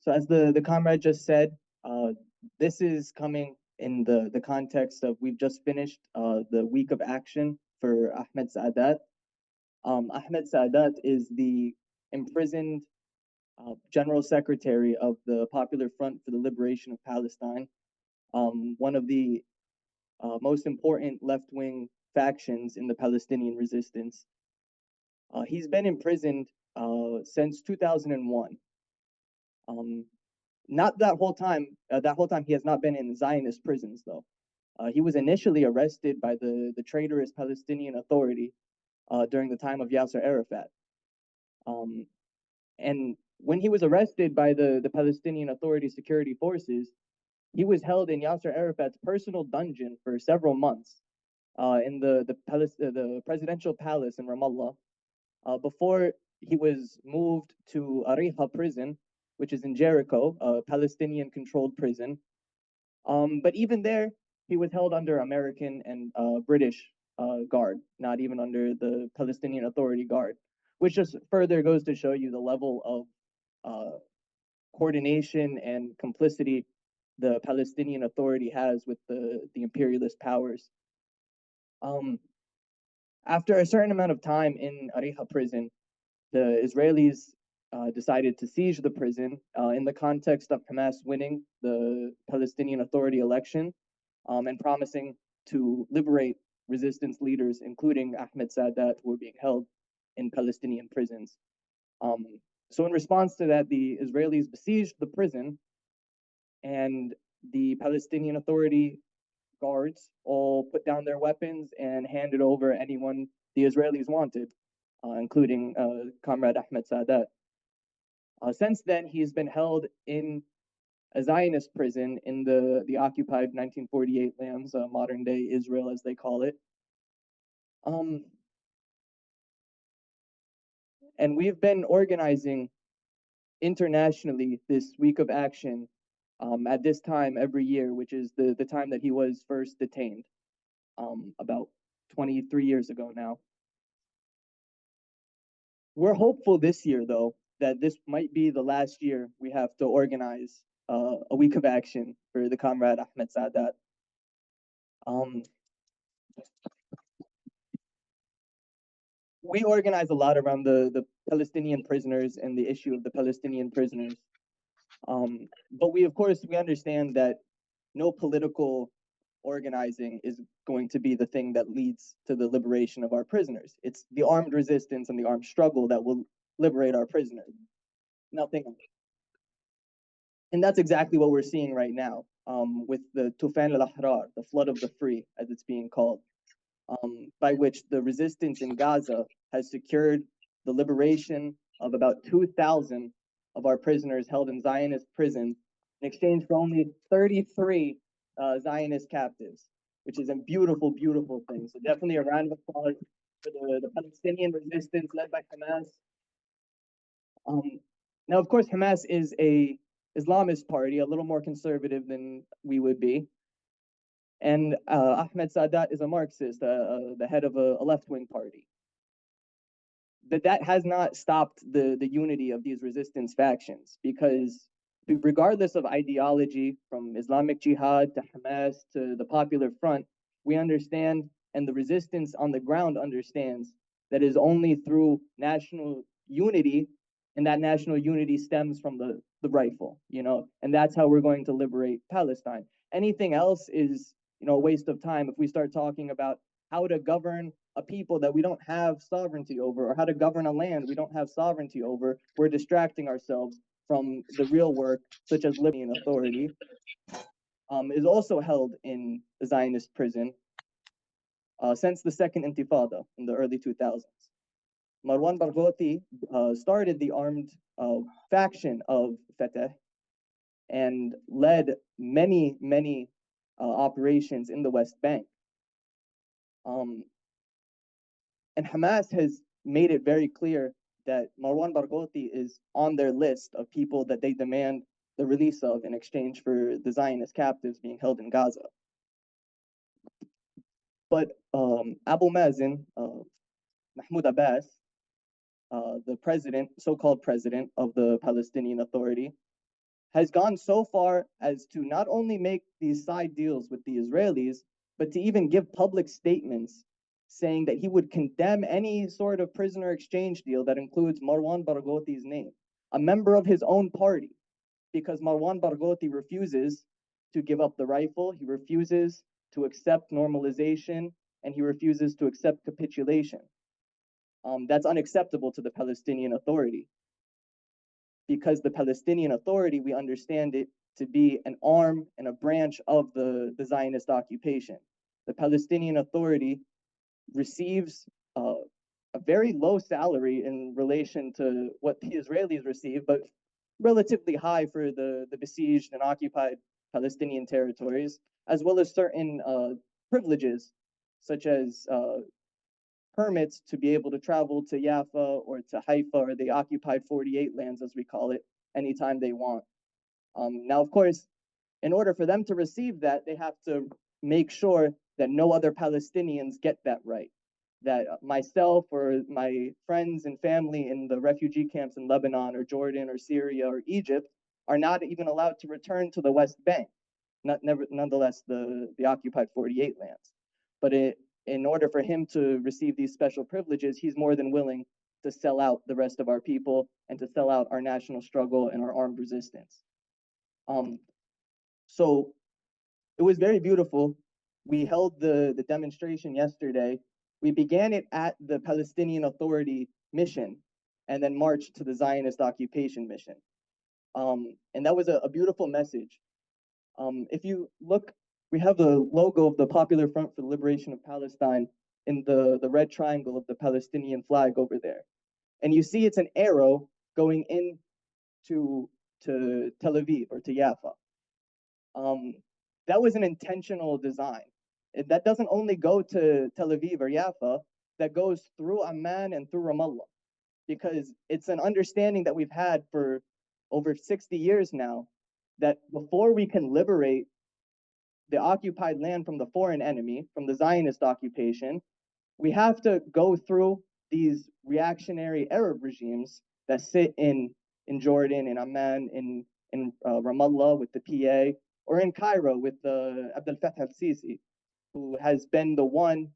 So as the comrade just said, this is coming in the context of we've just finished the week of action for Ahmed Saadat. Ahmed Saadat is the imprisoned General Secretary of the Popular Front for the Liberation of Palestine, one of the most important left-wing factions in the Palestinian resistance. He's been imprisoned since 2001. Not that whole time. That whole time he has not been in Zionist prisons, though. He was initially arrested by the traitorous Palestinian Authority during the time of Yasser Arafat. And when he was arrested by the Palestinian Authority security forces, he was held in Yasser Arafat's personal dungeon for several months in the presidential palace in Ramallah before he was moved to Ariha prison, which is in Jericho, a Palestinian-controlled prison. But even there, he was held under American and British guard, not even under the Palestinian Authority guard, which just further goes to show you the level of coordination and complicity the Palestinian Authority has with the imperialist powers. After a certain amount of time in Ariha prison, the Israelis decided to siege the prison in the context of Hamas winning the Palestinian Authority election and promising to liberate resistance leaders, including Ahmed Saadat, who were being held in Palestinian prisons. So in response to that, the Israelis besieged the prison, and the Palestinian Authority guards all put down their weapons and handed over anyone the Israelis wanted, including Comrade Ahmed Saadat. Since then, he's been held in a Zionist prison in the occupied 1948 lands, modern day Israel, as they call it. And we've been organizing internationally this week of action at this time every year, which is the time that he was first detained, about 23 years ago now. We're hopeful this year, though, that this might be the last year we have to organize a week of action for the comrade Ahmed Saadat. We organize a lot around the Palestinian prisoners and the issue of the Palestinian prisoners. But we, of course, we understand that no political organizing is going to be the thing that leads to the liberation of our prisoners. It's the armed resistance and the armed struggle that will liberate our prisoners. Nothing else. And that's exactly what we're seeing right now with the Tufan al-Ahrar, the flood of the free, as it's being called, by which the resistance in Gaza has secured the liberation of about 2,000 of our prisoners held in Zionist prisons in exchange for only 33 Zionist captives, which is a beautiful, beautiful thing. So definitely a round of applause for the Palestinian resistance led by Hamas. Now, of course, Hamas is a Islamist party, a little more conservative than we would be. And Ahmed Saadat is a Marxist, the head of a left-wing party. But that has not stopped the unity of these resistance factions, because regardless of ideology, from Islamic Jihad to Hamas to the Popular Front, we understand, and the resistance on the ground understands, that it is only through national unity, and that national unity stems from the rifle, and that's how we're going to liberate Palestine. Anything else is, a waste of time. If we start talking about how to govern a people that we don't have sovereignty over, or how to govern a land we don't have sovereignty over, we're distracting ourselves from the real work, such as Libyan Authority, is also held in the Zionist prison since the Second Intifada in the early 2000s. Marwan Barghouti started the armed faction of Fatah and led many, many operations in the West Bank. And Hamas has made it very clear that Marwan Barghouti is on their list of people that they demand the release of in exchange for the Zionist captives being held in Gaza. But Abu Mazen, Mahmoud Abbas, the president, so-called president of the Palestinian Authority, has gone so far as to not only make these side deals with the Israelis, but to even give public statements saying that he would condemn any sort of prisoner exchange deal that includes Marwan Barghoti's name, a member of his own party, because Marwan Barghouti refuses to give up the rifle, he refuses to accept normalization, and he refuses to accept capitulation. That's unacceptable to the Palestinian Authority, because the Palestinian Authority, we understand it to be an arm and a branch of the Zionist occupation. The Palestinian Authority receives a very low salary in relation to what the Israelis receive, but relatively high for the besieged and occupied Palestinian territories, as well as certain privileges, such as permits to be able to travel to Jaffa or to Haifa or the occupied 48 lands, as we call it, anytime they want. Now, of course, in order for them to receive that, they have to make sure that no other Palestinians get that right. That myself or my friends and family in the refugee camps in Lebanon or Jordan or Syria or Egypt are not even allowed to return to the West Bank, nonetheless the occupied 48 lands. But in order for him to receive these special privileges, he's more than willing to sell out the rest of our people and to sell out our national struggle and our armed resistance. So it was very beautiful. We held the demonstration yesterday. We began it at the Palestinian Authority mission and then marched to the Zionist occupation mission. And that was a beautiful message. If you look, we have the logo of the Popular Front for the Liberation of Palestine in the red triangle of the Palestinian flag over there. And you see it's an arrow going in to Tel Aviv or to Jaffa. That was an intentional design. That doesn't only go to Tel Aviv or Jaffa, that goes through Amman and through Ramallah, because it's an understanding that we've had for over 60 years now, that before we can liberate the occupied land from the foreign enemy, from the Zionist occupation, we have to go through these reactionary Arab regimes that sit in Jordan, in Amman, in Ramallah with the PA, or in Cairo with Abdel Fattah al-Sisi, who has been the one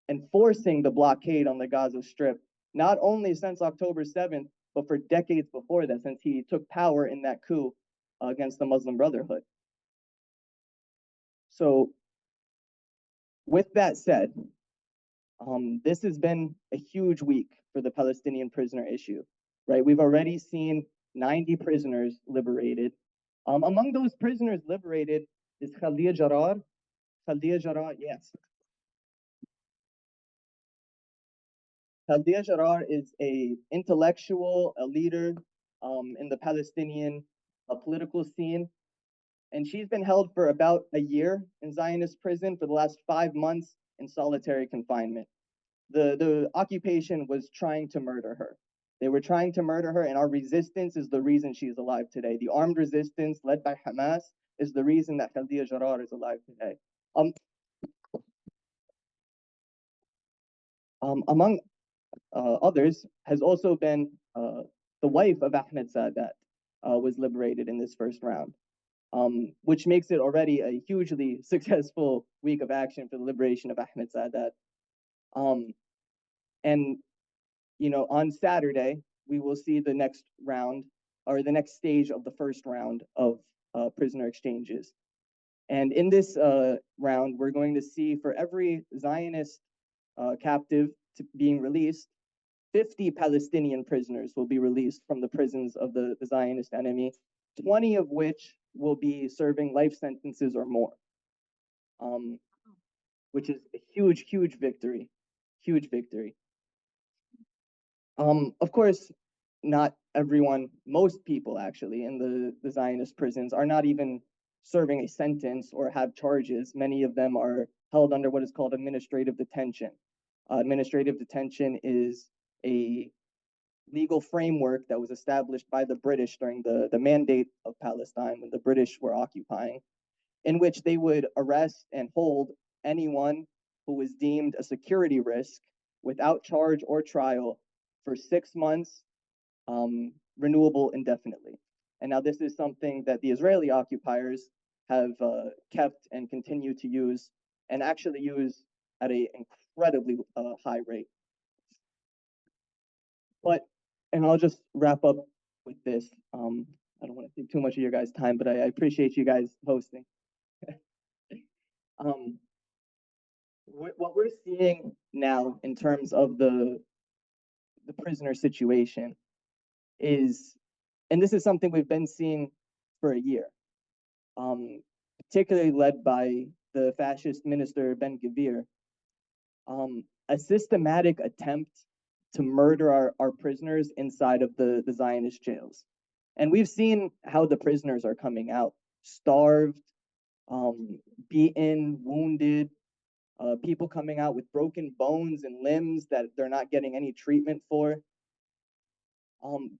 enforcing the blockade on the Gaza Strip, not only since October 7th, but for decades before that, since he took power in that coup against the Muslim Brotherhood. So with that said, this has been a huge week for the Palestinian prisoner issue, right? We've already seen 90 prisoners liberated. Among those prisoners liberated is Khaldia Jarrar. Khaldia Jarrar, yes. Khaldia Jarrar is a intellectual, a leader in the Palestinian political scene. And she's been held for about a year in Zionist prison for the last 5 months in solitary confinement. The occupation was trying to murder her. They were trying to murder her, and our resistance is the reason she is alive today. The armed resistance led by Hamas is the reason that Khaldia Jarrar is alive today. Among others has also been the wife of Ahmed Sadat was liberated in this first round, which makes it already a hugely successful week of action for the liberation of Ahmed Sadat. And you know, on Saturday, we will see the next round or the next stage of the first round of prisoner exchanges. And in this round, we're going to see for every Zionist captive being released, 50 Palestinian prisoners will be released from the prisons of the Zionist enemy, 20 of which will be serving life sentences or more, which is a huge, huge victory, huge victory. Of course, not everyone, most people actually in the Zionist prisons are not even serving a sentence or have charges. Many of them are held under what is called administrative detention. Administrative detention is a legal framework that was established by the British during the mandate of Palestine when the British were occupying, in which they would arrest and hold anyone who was deemed a security risk without charge or trial for 6 months, renewable indefinitely. And now this is something that the Israeli occupiers have kept and continue to use, and actually use at an incredibly high rate. But, and I'll just wrap up with this. I don't want to take too much of your guys' time, but I appreciate you guys hosting. um, what we're seeing now in terms of the prisoner situation is, and this is something we've been seeing for a year, particularly led by the fascist minister Ben Gvir, a systematic attempt to murder our prisoners inside of the Zionist jails. And we've seen how the prisoners are coming out, starved, beaten, wounded, people coming out with broken bones and limbs that they're not getting any treatment for.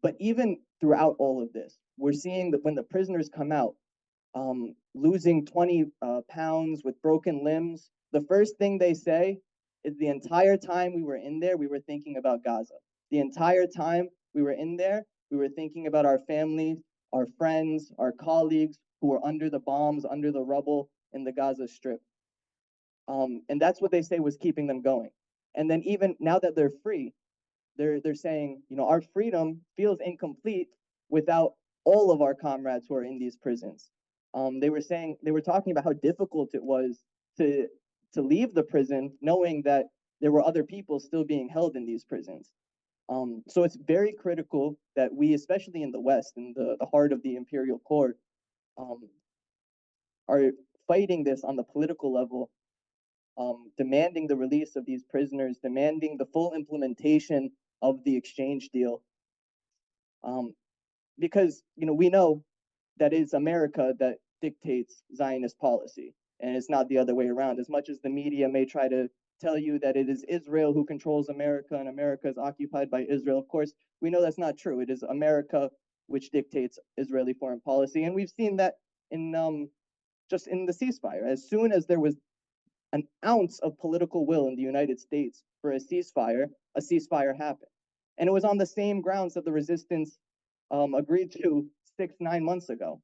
But even throughout all of this, we're seeing that when the prisoners come out, losing 20 pounds with broken limbs, the first thing they say is the entire time we were in there, we were thinking about Gaza. The entire time we were in there, we were thinking about our families, our friends, our colleagues who were under the bombs, under the rubble in the Gaza Strip. And that's what they say was keeping them going. And then even now that they're free, they're saying, you know, our freedom feels incomplete without all of our comrades who are in these prisons. They were talking about how difficult it was to leave the prison, knowing that there were other people still being held in these prisons. So it's very critical that we, especially in the West, in the heart of the imperial core, are fighting this on the political level, demanding the release of these prisoners, demanding the full implementation of the exchange deal. Because, you know, we know that it's America that dictates Zionist policy, and it's not the other way around. As much as the media may try to tell you that it is Israel who controls America and America is occupied by Israel, of course, we know that's not true. It is America which dictates Israeli foreign policy, and we've seen that in just in the ceasefire. As soon as there was an ounce of political will in the United States for a ceasefire happened. And it was on the same grounds that the resistance agreed to 9 months ago.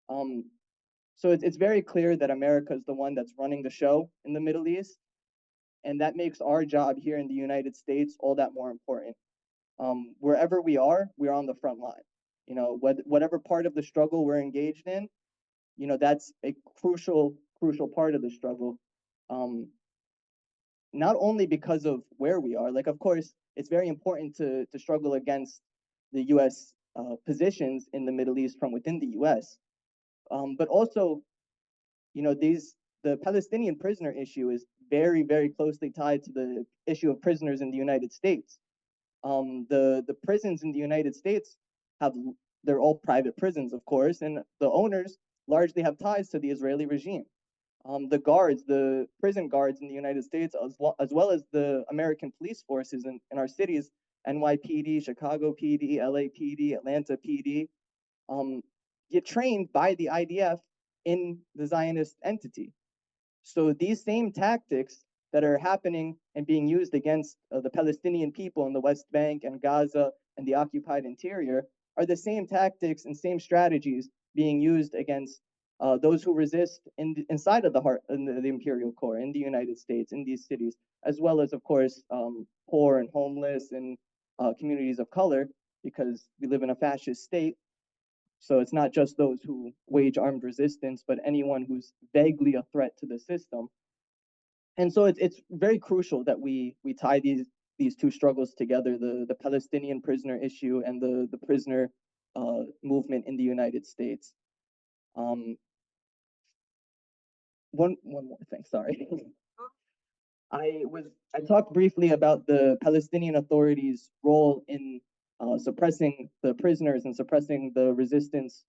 So it's very clear that America is the one that's running the show in the Middle East. And that makes our job here in the United States all that more important. Wherever we're on the front line. You know, whatever part of the struggle we're engaged in, you know, that's a crucial part of the struggle. Not only because of where we are, like, of course, it's very important to struggle against the U.S. Positions in the Middle East from within the U.S. But also, you know, the Palestinian prisoner issue is very, very closely tied to the issue of prisoners in the United States. The prisons in the United States they're all private prisons, of course, and the owners largely have ties to the Israeli regime. The prison guards in the United States, as well as the American police forces in our cities, NYPD, Chicago PD, LAPD, Atlanta PD, get trained by the IDF in the Zionist entity. So these same tactics that are happening and being used against the Palestinian people in the West Bank and Gaza and the occupied interior are the same tactics and same strategies being used against those who resist inside of the imperial core in the United States, in these cities, as well as, of course, poor and homeless and communities of color, because we live in a fascist state. So it's not just those who wage armed resistance, but anyone who's vaguely a threat to the system. And so it's very crucial that we tie these two struggles together: the Palestinian prisoner issue and the prisoner movement in the United States. One more thing, sorry. I talked briefly about the Palestinian Authority's role in suppressing the prisoners and suppressing the resistance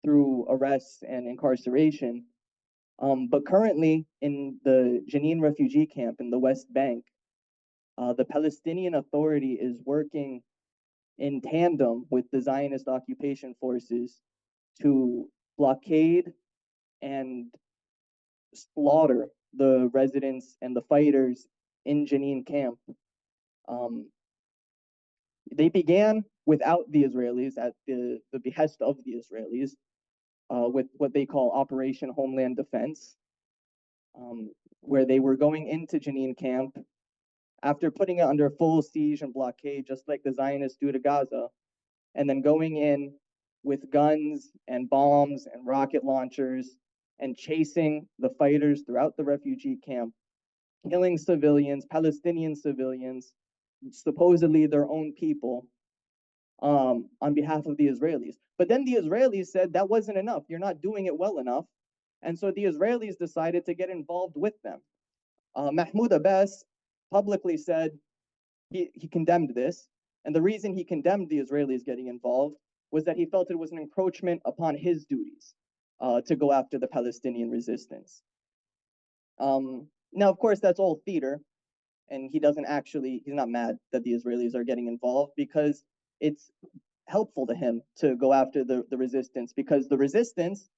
through arrests and incarceration. But currently in the Jenin refugee camp in the West Bank, the Palestinian Authority is working in tandem with the Zionist occupation forces to blockade and slaughter the residents and the fighters in Jenin camp. They began without the Israelis, at the behest of the Israelis, with what they call Operation Homeland Defense, where they were going into Jenin camp after putting it under full siege and blockade, just like the Zionists do to Gaza, and then going in with guns and bombs and rocket launchers and chasing the fighters throughout the refugee camp, killing civilians, Palestinian civilians, supposedly their own people, on behalf of the Israelis. But then the Israelis said that wasn't enough. You're not doing it well enough. And so the Israelis decided to get involved with them. Mahmoud Abbas publicly said he condemned this. And the reason he condemned the Israelis getting involved was that he felt it was an encroachment upon his duties to go after the Palestinian resistance. Now, of course, that's all theater. And he's not mad that the Israelis are getting involved because it's helpful to him to go after the resistance, because the resistance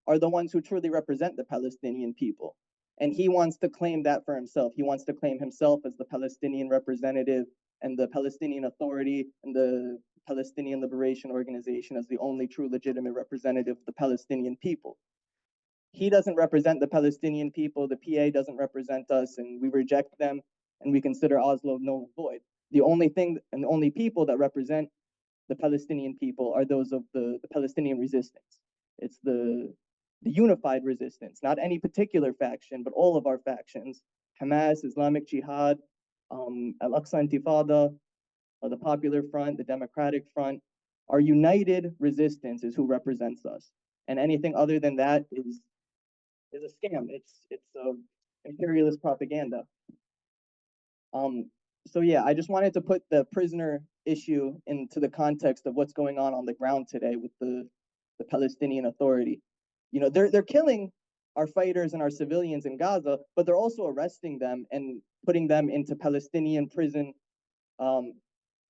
are the ones who truly represent the Palestinian people. And he wants to claim that for himself. He wants to claim himself as the Palestinian representative and the Palestinian Authority and the Palestinian Liberation Organization as the only true legitimate representative of the Palestinian people. He doesn't represent the Palestinian people. The PA doesn't represent us, and we reject them, and we consider Oslo null and void. The only thing and the only people that represent the Palestinian people are those of the Palestinian resistance. It's the unified resistance, not any particular faction, but all of our factions: Hamas, Islamic Jihad, Al-Aqsa Intifada, the Popular Front, the Democratic Front. Our united resistance is who represents us, and anything other than that is a scam. It's imperialist propaganda. So yeah, I just wanted to put the prisoner issue into the context of what's going on the ground today with the Palestinian Authority. You know, they're killing our fighters and our civilians in Gaza, but they're also arresting them and putting them into Palestinian prison,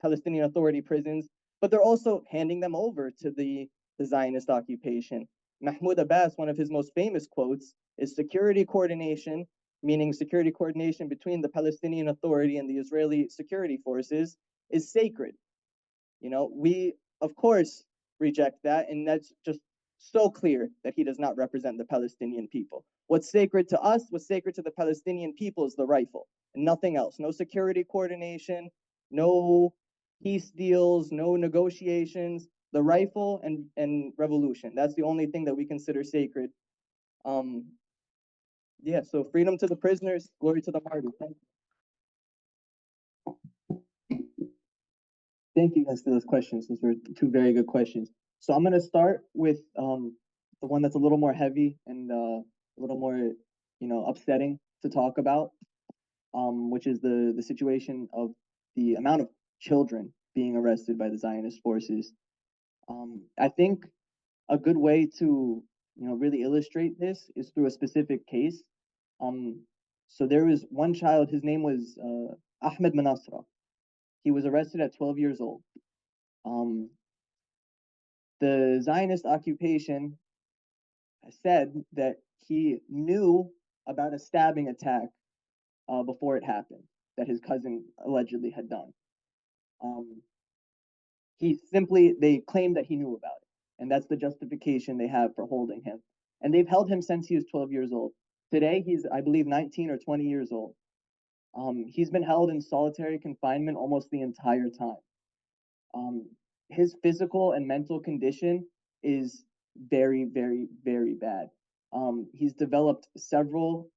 Palestinian Authority prisons, but they're also handing them over to the Zionist occupation. Mahmoud Abbas, one of his most famous quotes is security coordination, meaning security coordination between the Palestinian Authority and the Israeli security forces, is sacred. You know, we, of course, reject that, and that's just so clear that he does not represent the Palestinian people. What's sacred to us, what's sacred to the Palestinian people is the rifle, and nothing else. No security coordination, no peace deals, no negotiations. The rifle and revolution. That's the only thing that we consider sacred. Yeah, so freedom to the prisoners, glory to the martyrs. Thank you guys for those questions. Those were two very good questions. So I'm gonna start with the one that's a little more heavy and a little more, upsetting to talk about, which is the situation of the amount of children being arrested by the Zionist forces. I think a good way to really illustrate this is through a specific case. So there was one child. His name was Ahmed Manasra. He was arrested at 12 years old. The Zionist occupation said that he knew about a stabbing attack before it happened that his cousin allegedly had done. They claimed that he knew about it, and that's the justification they have for holding him. And they've held him since he was 12 years old. Today, he's, I believe, 19 or 20 years old. He's been held in solitary confinement almost the entire time. His physical and mental condition is very, very, very bad. He's developed several,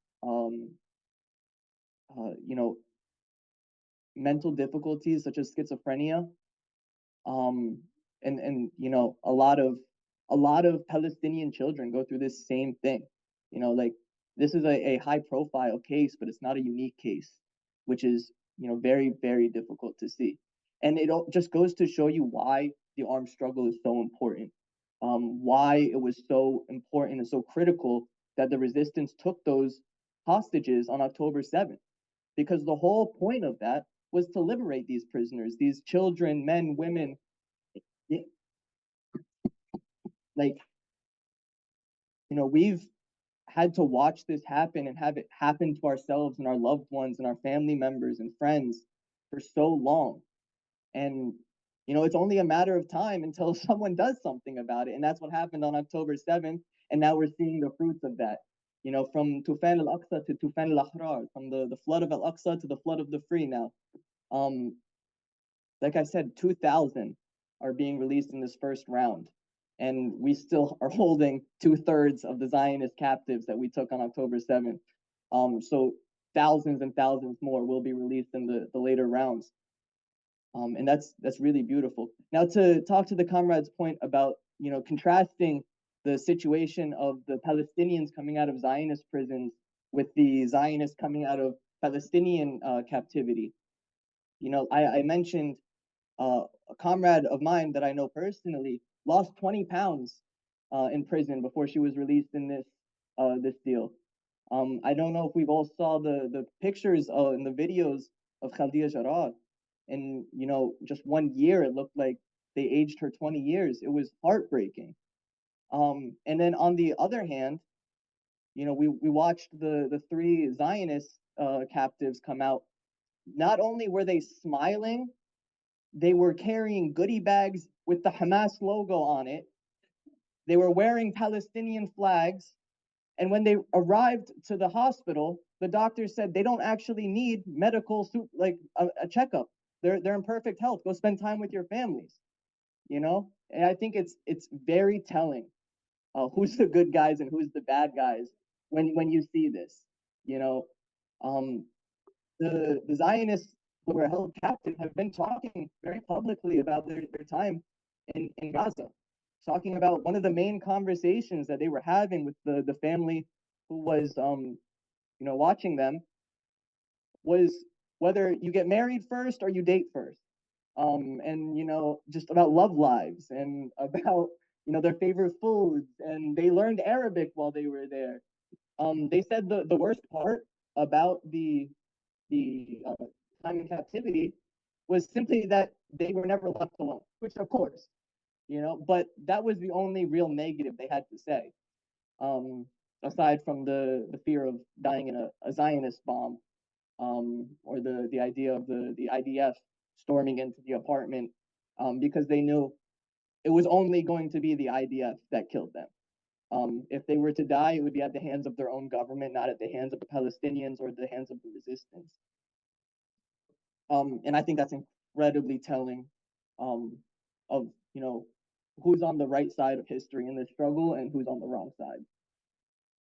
mental difficulties such as schizophrenia. And a lot of Palestinian children go through this same thing. Like this is a high profile case, but it's not a unique case, which is very, very difficult to see. And it just goes to show you why the armed struggle is so important, why it was so important and so critical that the resistance took those hostages on October 7th, because the whole point of that was to liberate these prisoners, these children, men, women. Like, we've had to watch this happen and have it happen to ourselves and our loved ones and our family members and friends for so long. And It's only a matter of time until someone does something about it. And that's what happened on October 7th. And now we're seeing the fruits of that. From Tufan al-Aqsa to Tufan al-Ahrar, from the flood of al-Aqsa to the flood of the free now. Um, like I said, 2,000 are being released in this first round. And we still are holding 2/3 of the Zionist captives that we took on October 7th. So thousands and thousands more will be released in the later rounds. And that's really beautiful. Now, to talk to the comrade's point about contrasting the situation of the Palestinians coming out of Zionist prisons with the Zionists coming out of Palestinian captivity. I mentioned a comrade of mine that I know personally lost 20 pounds in prison before she was released in this deal. I don't know if we've all saw the pictures and the videos of Khaldia Jarrah. And just 1 year, it looked like they aged her 20 years. It was heartbreaking. And then on the other hand, we watched the three Zionist captives come out. Not only were they smiling, they were carrying goodie bags with the Hamas logo on it. They were wearing Palestinian flags. And when they arrived to the hospital, the doctors said they don't actually need medical like a checkup. They're in perfect health. Go spend time with your families. And I think it's very telling who's the good guys and who's the bad guys when you see this. You know, um, the Zionists who were held captive have been talking very publicly about their time in Gaza, talking about one of the main conversations that they were having with the family who was watching them was whether you get married first or you date first. And just about love lives and about their favorite foods, and they learned Arabic while they were there. They said the worst part about the time in captivity was simply that they were never left alone, which of course, but that was the only real negative they had to say, aside from the fear of dying in a Zionist bomb, or the idea of the IDF storming into the apartment, because they knew it was only going to be the IDF that killed them. If they were to die, it would be at the hands of their own government, not at the hands of the Palestinians or the hands of the resistance. And I think that's incredibly telling, of who's on the right side of history in this struggle and who's on the wrong side.